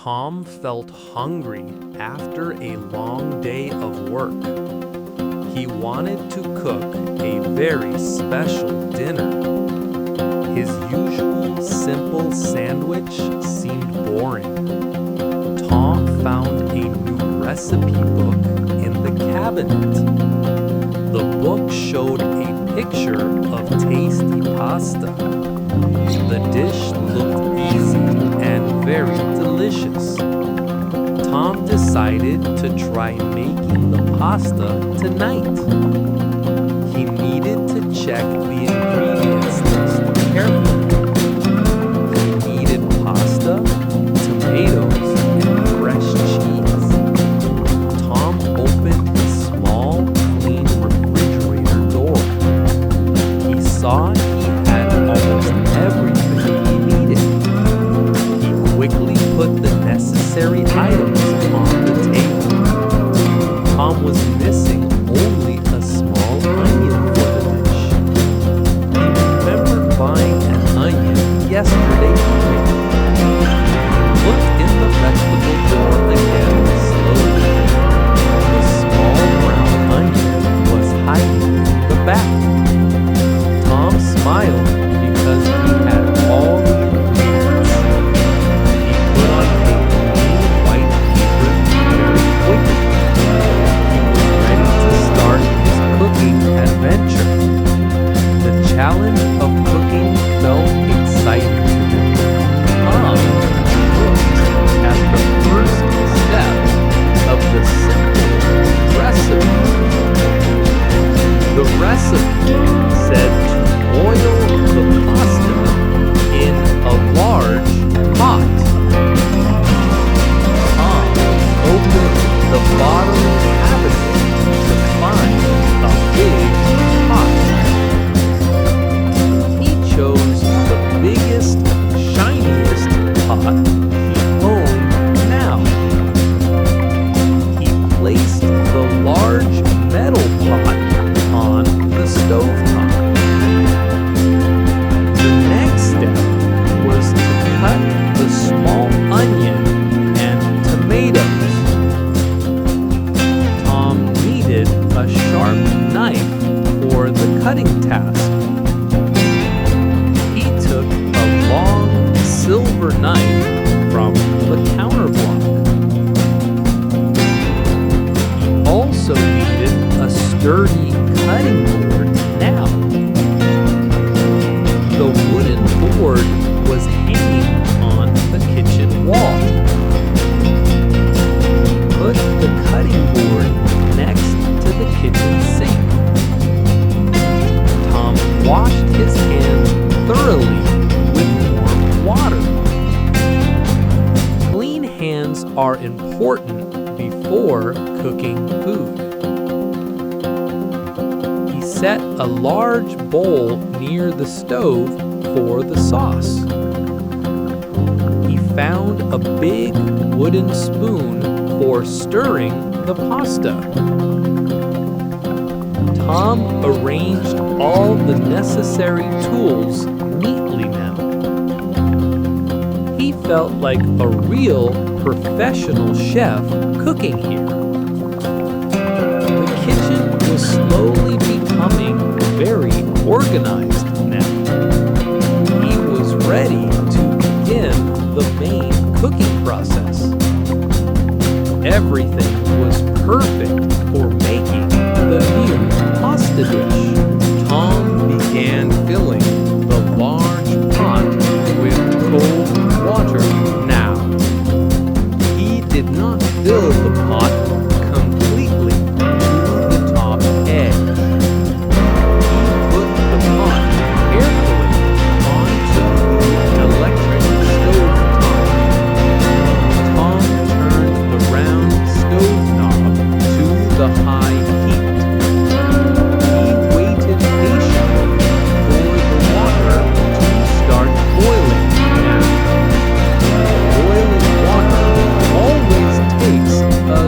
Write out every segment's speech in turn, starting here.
Tom felt hungry after a long day of work. He wanted to cook a very special dinner. His usual simple sandwich seemed boring. Tom found a new recipe book in the cabinet. The book showed a picture of tasty pasta. The dish looked easy and very delicious. Tom decided to try making the pasta tonight. He needed to check the ingredients list carefully. He needed pasta, tomatoes, and fresh cheese. Tom opened a small, clean refrigerator door. He saw he had almost everything he needed. He quickly put the necessary items on the table. Tom was missing only a small onion for the dish. He remembered buying an onion yesterday evening. He looked in the vegetable drawer again slowly. The small brown onion was hiding in the back. Tom smiled because he had all the ingredients. He put on a clean white apron very quickly. He was ready to start his cooking adventure. The challenge of cooking felt exciting to him. Tom looked at the first step of the simple recipe. The recipe said to boil the pasta in a large pot. Tom opened the bottom cabinet to find a big pot. He chose the biggest, shiniest pot he owned now. He placed the large metal pot on the stovetop. The next step was to cut the small onion and tomatoes. Tom needed a sharp knife for the cutting task. He took a long silver knife from the counter block. He also needed a sturdy cutting board now. The wooden board was hanging on the kitchen wall. Put the cutting board next to the kitchen sink. Tom washed his hands thoroughly with warm water. Clean hands are important before cooking food. He set a large bowl near the stove for the sauce. He found a big wooden spoon for stirring the pasta. Tom arranged all the necessary tools neatly now. He felt like a real professional chef cooking here. The kitchen was slowly becoming very organized now. He was ready to begin the main cooking process. Everything was perfect for making the new pasta dish. Tom began filling the large pot with cold water now. He did not fill the pot completely to the top edge. He put the pot carefully onto the electric stove top. Tom turned the round stove knob to the high heat. He waited patiently for the water to start boiling now. Boiling water always takes a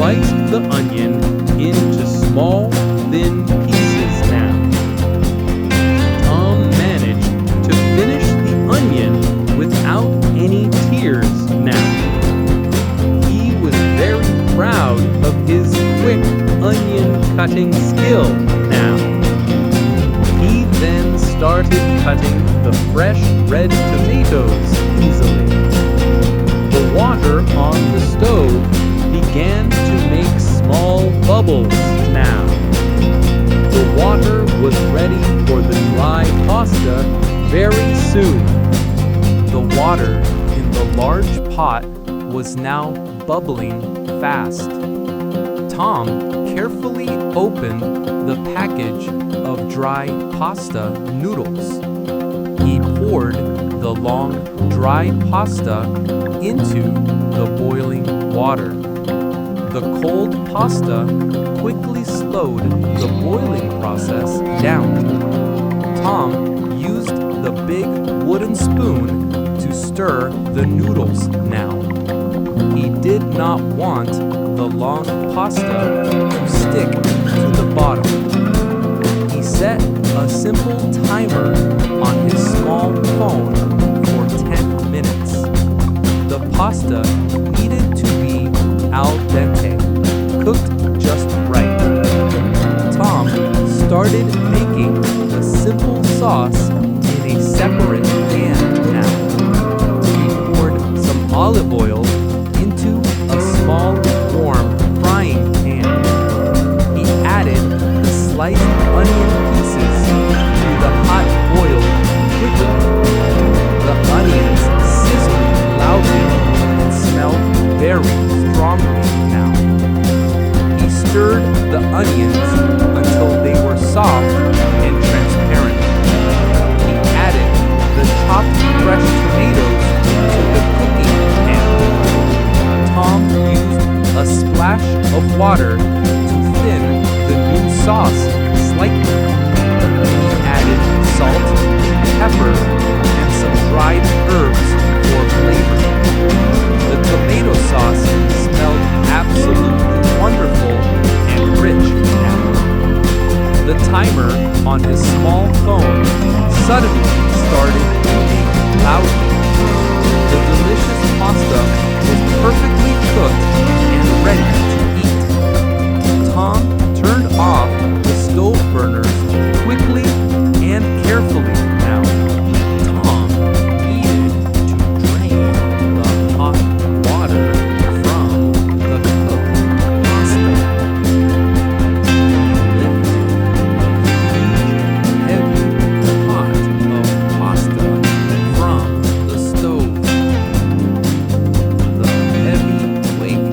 sliced the onion into small, thin pieces now. Tom managed to finish the onion without any tears now. He was very proud of his quick onion cutting skill now. He then started cutting the fresh red tomatoes easily. The water on the stove began to make small bubbles now. The water was ready for the dry pasta very soon. The water in the large pot was now bubbling fast. Tom carefully opened the package of dry pasta noodles. He poured the long, dry pasta into the boiling water. The cold pasta quickly slowed the boiling process down. Tom used the big wooden spoon to stir the noodles now. He did not want the long pasta to stick to the bottom. He set a simple timer on his small phone for 10 minutes. The pasta needed to be al dente, cooked just right. Tom started making the simple sauce in a separate pan now. He poured some olive oil into a small, warm frying pan. He added the sliced onion pieces to the hot oil quickly. The onions sizzled loudly and smelled very strongly now. He stirred the onions until they were soft and transparent. He added the chopped fresh tomatoes to the cooking pan. Tom used a splash of water to thin the new sauce slightly. He added salt, pepper, and some dried herbs for flavor. The tomato sauce smelled absolutely wonderful and rich now. The timer on his small phone suddenly started beeping loudly. The delicious pasta was perfectly cooked and ready to eat. Tom turned off the stove burners quickly and carefully now. Tom needed to drain the hot water from the cooked pasta. He lifted a heavy pot of pasta from the stove. The heavy weight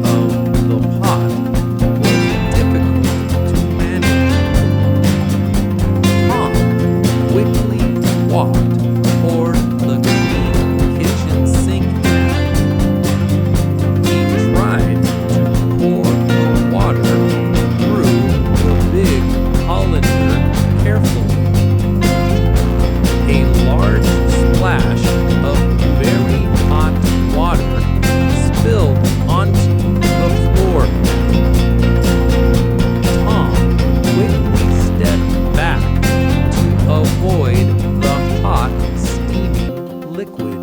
of the pot was difficult to manage. Tom quickly walked toward the clean kitchen sink now. He tried to pour the water through the big colander carefully. A large splash of very hot water spilled onto the floor. Tom quickly stepped back to avoid the hot, steaming liquid.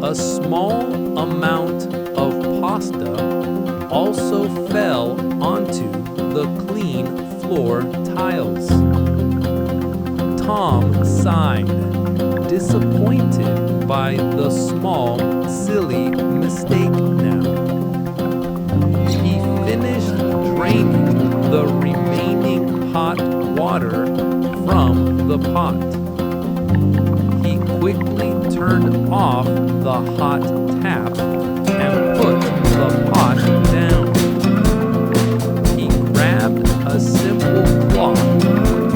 A small amount of pasta also fell onto the clean floor tiles. Tom sighed, disappointed by the small, silly mistake now. He finished draining the remaining hot water from the pot. He quickly turned off the hot tap and put the pot down. He grabbed a simple cloth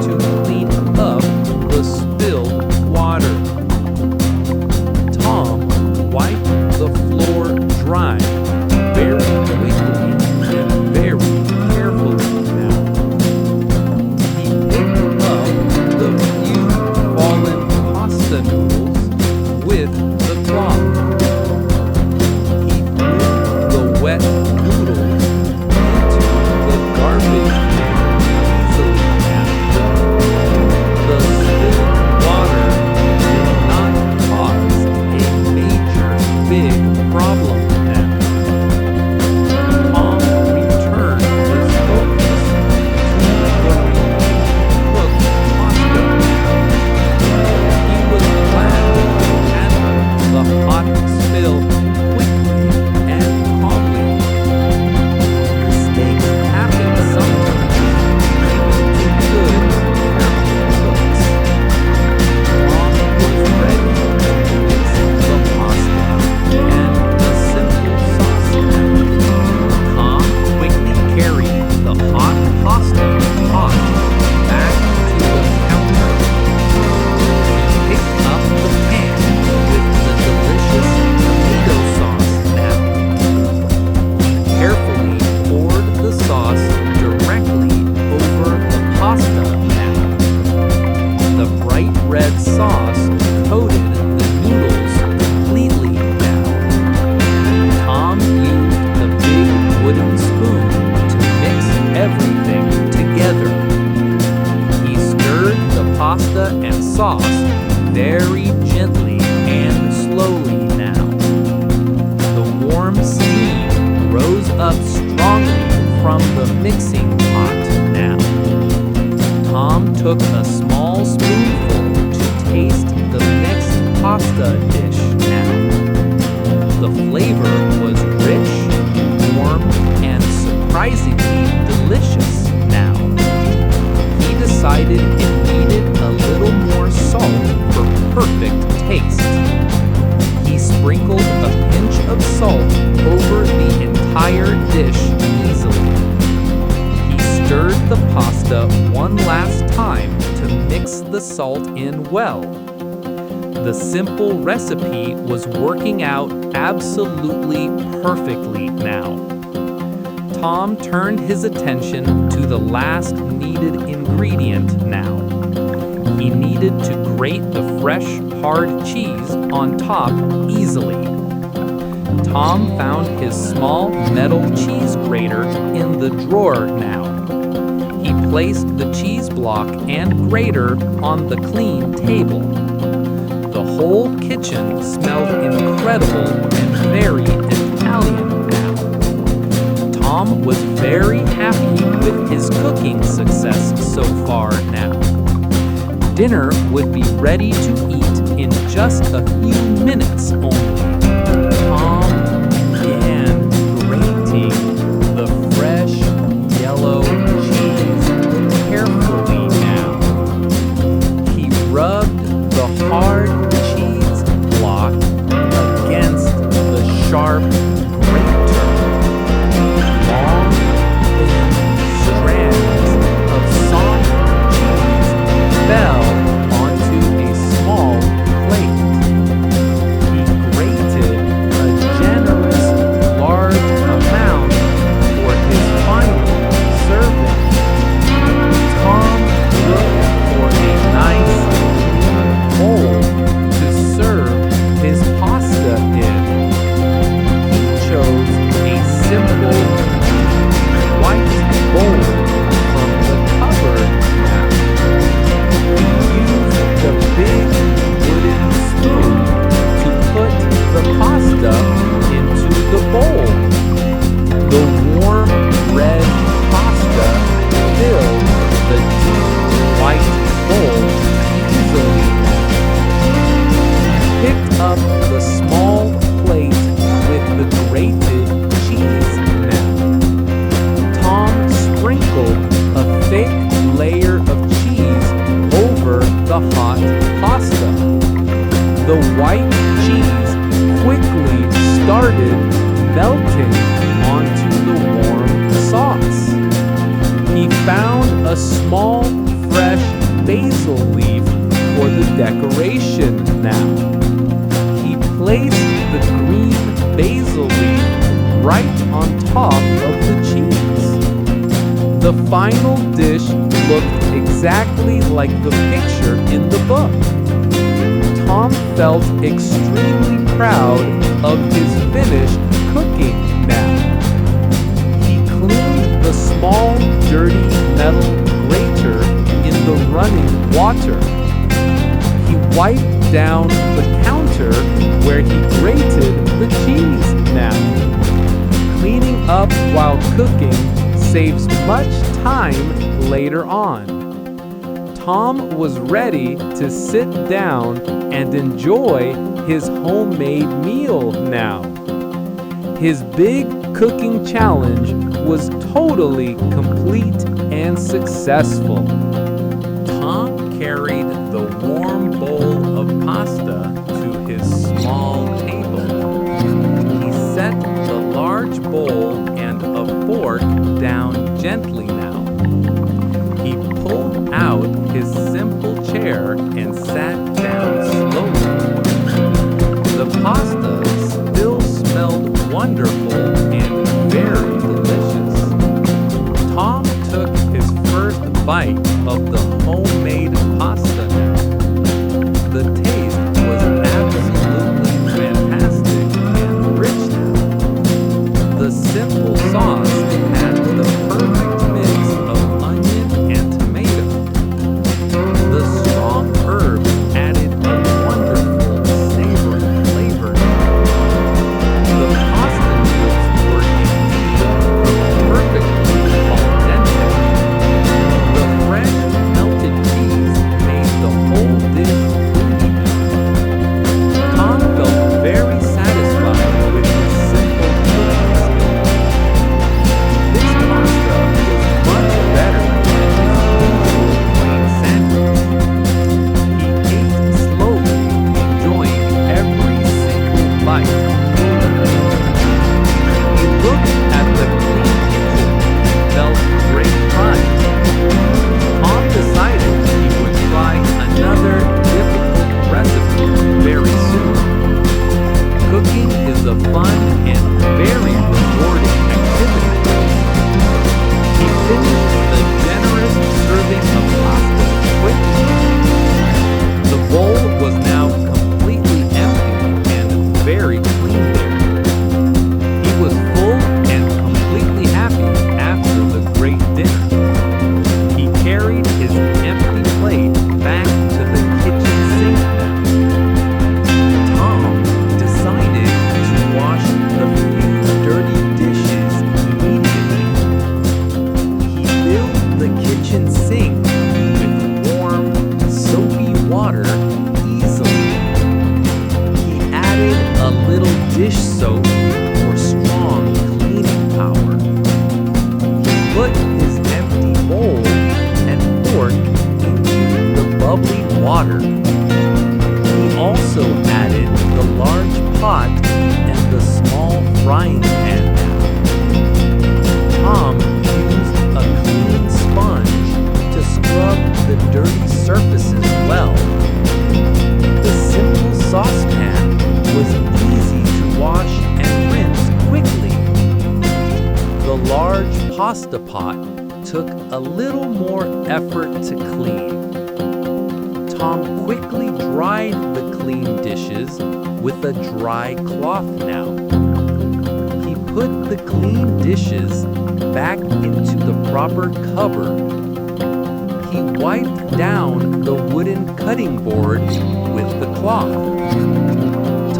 to clean up the spilled water. Tom wiped the floor dry very quickly and very carefully now. He picked up the few fallen pasta noodles with the cloth. up strongly from the mixing pot now. Tom took a small spoonful to taste the mixed pasta dish now. The flavor was rich, warm, and surprisingly delicious now. He decided it needed a little more salt for perfect taste. He sprinkled a pinch of salt over the entire dish easily. He stirred the pasta one last time to mix the salt in well. The simple recipe was working out absolutely perfectly now. Tom turned his attention to the last needed ingredient now. He needed to grate the fresh, hard cheese on top easily. Tom found his small metal cheese grater in the drawer now. He placed the cheese block and grater on the clean table. The whole kitchen smelled incredible and very Italian now. Tom was very happy with his cooking success so far now. Dinner would be ready to eat in just a few minutes only. Tom began grating the fresh yellow cheese carefully now. He rubbed the hard cheese block against the sharp grater. Long, thin strands of soft cheese fell onto a small plate. He grated a generous, large amount for his final serving. Tom looked for a nice, clean bowl to serve his pasta in. He chose a simple, white bowl from the cupboard now. He used the big wooden spoon to put the pasta into the bowl. The warm red pasta filled the deep white bowl easily. He picked up the small plate with the grated cheese now. Tom sprinkled a thick layer of cheese over the hot pasta. The white cheese quickly started melting onto the warm sauce. He found a small, fresh basil leaf for the decoration now. He placed the green basil leaf right on top of the cheese. The final dish looked exactly like the picture in the book. Tom felt extremely proud of his finished cooking now. He cleaned the small, dirty metal grater in the running water. He wiped down the counter where he grated the cheese now. Cleaning up while cooking saves much time later on. Tom was ready to sit down and enjoy his homemade meal now. His big cooking challenge was totally complete and successful. Tom carried the warm bowl of pasta to his small table. He set the large bowl and a fork down gently now. He pulled out his simple chair and sat down slowly. The pasta still smelled wonderful and very delicious. Tom took his first bite of the homemade pasta now. The taste was absolutely fantastic and rich now. The simple sauce had the perfect mix of onion and tomato. The strong herbs added a wonderful savory flavor. The pasta noodles were indeed The large pasta pot took a little more effort to clean. Tom quickly dried the clean dishes with a dry cloth now. He put the clean dishes back into the proper cupboard. He wiped down the wooden cutting board with the cloth.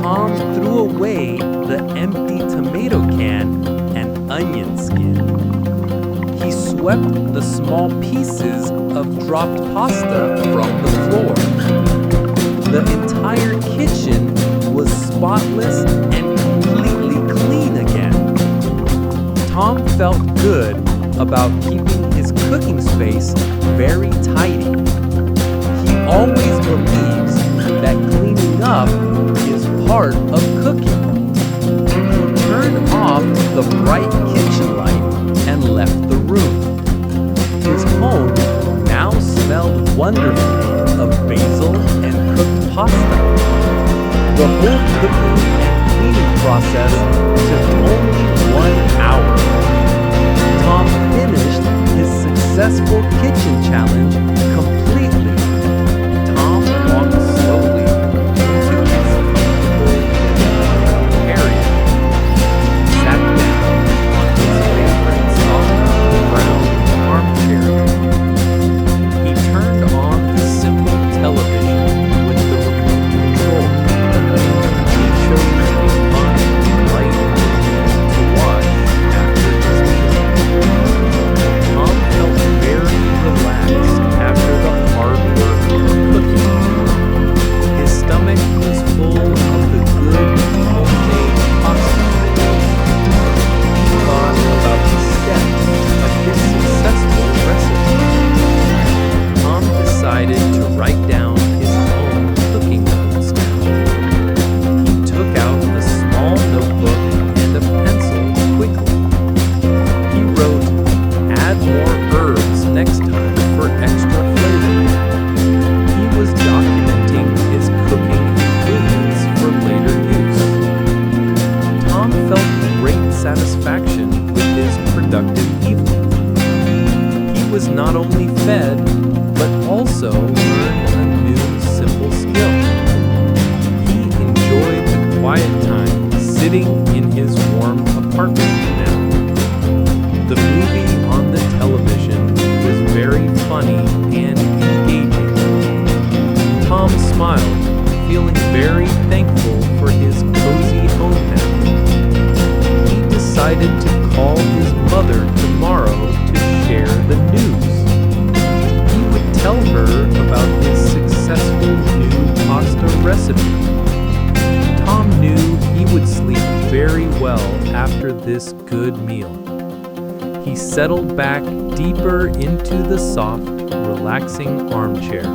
Tom threw away the empty tomato can and onion skin. He swept the small pieces of dropped pasta from the floor. The entire kitchen was spotless and completely clean again. Tom felt good about keeping his cooking space very tidy. He always believes that cleaning up is part of cooking. He turned off the bright kitchen light and left the room. His home now smelled wonderfully of basil and cooked pasta. The whole cooking and cleaning process took only 1 hour. Tom finished his successful kitchen challenge completely. Tom walked slowly into his comfortable area, sat down on his favorite soft brown armchair. He turned on the simple television with the remote control. He chose a fun, light movie to watch after his meal. Tom felt very relaxed after the hard work of cooking. His stomach was full of the good homemade pasta. He thought about the steps of his successful recipe. Tom decided to write down his own cooking notes now. He took out a small notebook and a pencil quickly. He wrote, "Add more herbs next time for extra flavor." He was documenting his cooking ingredients for later use. Tom felt great satisfaction with his productive evening. He was not only fed, but also learned a new simple skill. He enjoyed the quiet time sitting in his warm apartment now. The movie on the television was very funny and engaging. Tom smiled, feeling very thankful for his cozy home now. He decided to call his mother tomorrow to share the news. He would tell her about his successful new pasta recipe. Tom knew he would sleep very well after this good meal. He settled back deeper into the soft, relaxing armchair.